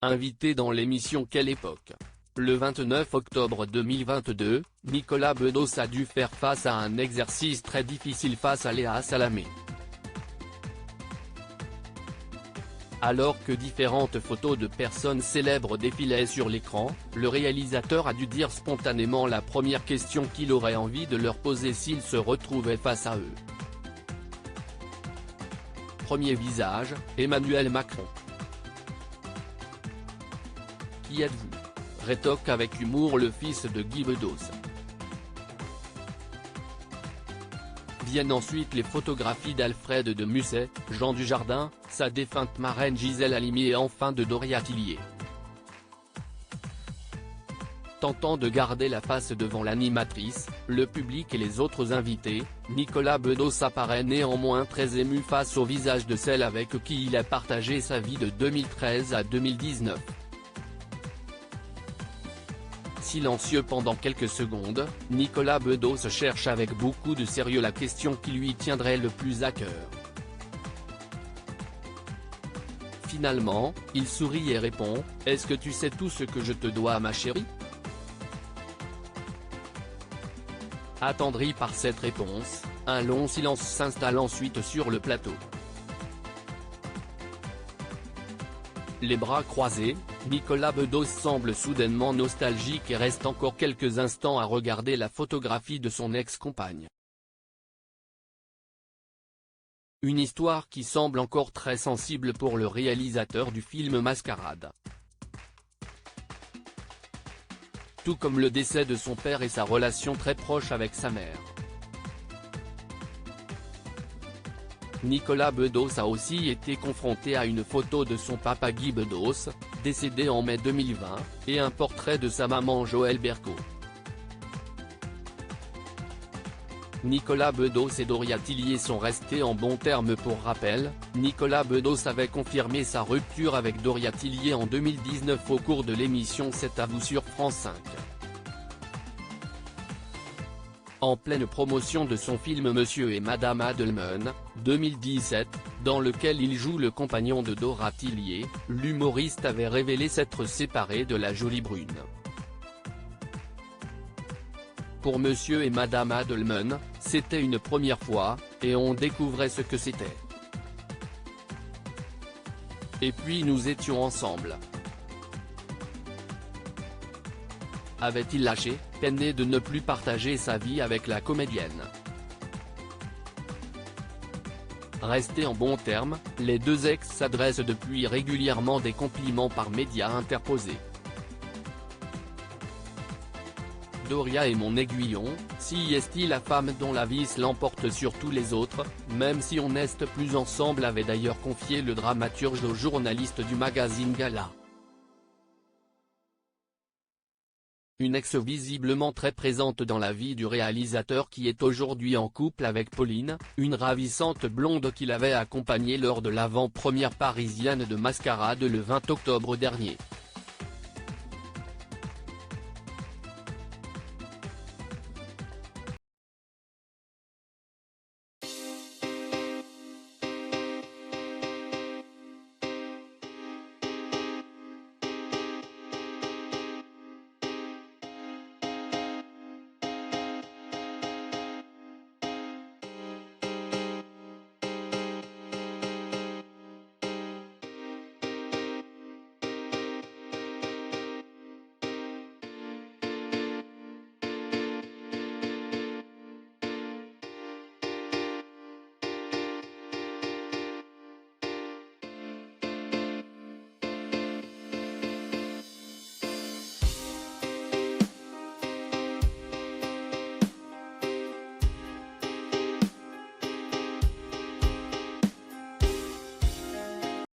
invité dans l'émission Quelle époque ? Le 29 octobre 2022, Nicolas Bedos a dû faire face à un exercice très difficile face à Léa Salamé. Alors que différentes photos de personnes célèbres défilaient sur l'écran, le réalisateur a dû dire spontanément la première question qu'il aurait envie de leur poser s'il se retrouvait face à eux. Premier visage, Emmanuel Macron. Qui êtes-vous ? Rétoque avec humour le fils de Guy Bedos. Viennent ensuite les photographies d'Alfred de Musset, Jean Dujardin, sa défunte marraine Gisèle Halimi et enfin de Doria Tillier. Tentant de garder la face devant l'animatrice, le public et les autres invités, Nicolas Bedos apparaît néanmoins très ému face au visage de celle avec qui il a partagé sa vie de 2013 à 2019. Silencieux pendant quelques secondes, Nicolas Bedos cherche avec beaucoup de sérieux la question qui lui tiendrait le plus à cœur. Finalement, il sourit et répond « Est-ce que tu sais tout ce que je te dois ma chérie ?» Attendri par cette réponse, un long silence s'installe ensuite sur le plateau. Les bras croisés, Nicolas Bedos semble soudainement nostalgique et reste encore quelques instants à regarder la photographie de son ex-compagne. Une histoire qui semble encore très sensible pour le réalisateur du film Mascarade. Tout comme le décès de son père et sa relation très proche avec sa mère. Nicolas Bedos a aussi été confronté à une photo de son papa Guy Bedos, décédé en mai 2020, et un portrait de sa maman Joëlle Berco. Nicolas Bedos et Doria Tillier sont restés en bons termes. Pour rappel, Nicolas Bedos avait confirmé sa rupture avec Doria Tillier en 2019 au cours de l'émission C'est à vous sur France 5. En pleine promotion de son film Monsieur et Madame Adelman, 2017, dans lequel il joue le compagnon de Dora Tillier, l'humoriste avait révélé s'être séparé de la jolie brune. Pour Monsieur et Madame Adelman, c'était une première fois, et on découvrait ce que c'était. Et puis nous étions ensemble. Avait-il lâché, peiné de ne plus partager sa vie avec la comédienne. Restés en bons termes, les deux ex s'adressent depuis régulièrement des compliments par médias interposés. Doria est mon aiguillon, si est-il la femme dont la vis l'emporte sur tous les autres, même si on n'est plus ensemble, avait d'ailleurs confié le dramaturge au journaliste du magazine Gala. Une ex visiblement très présente dans la vie du réalisateur qui est aujourd'hui en couple avec Pauline, une ravissante blonde qu'il avait accompagnée lors de l'avant-première parisienne de Mascarade le 20 octobre dernier.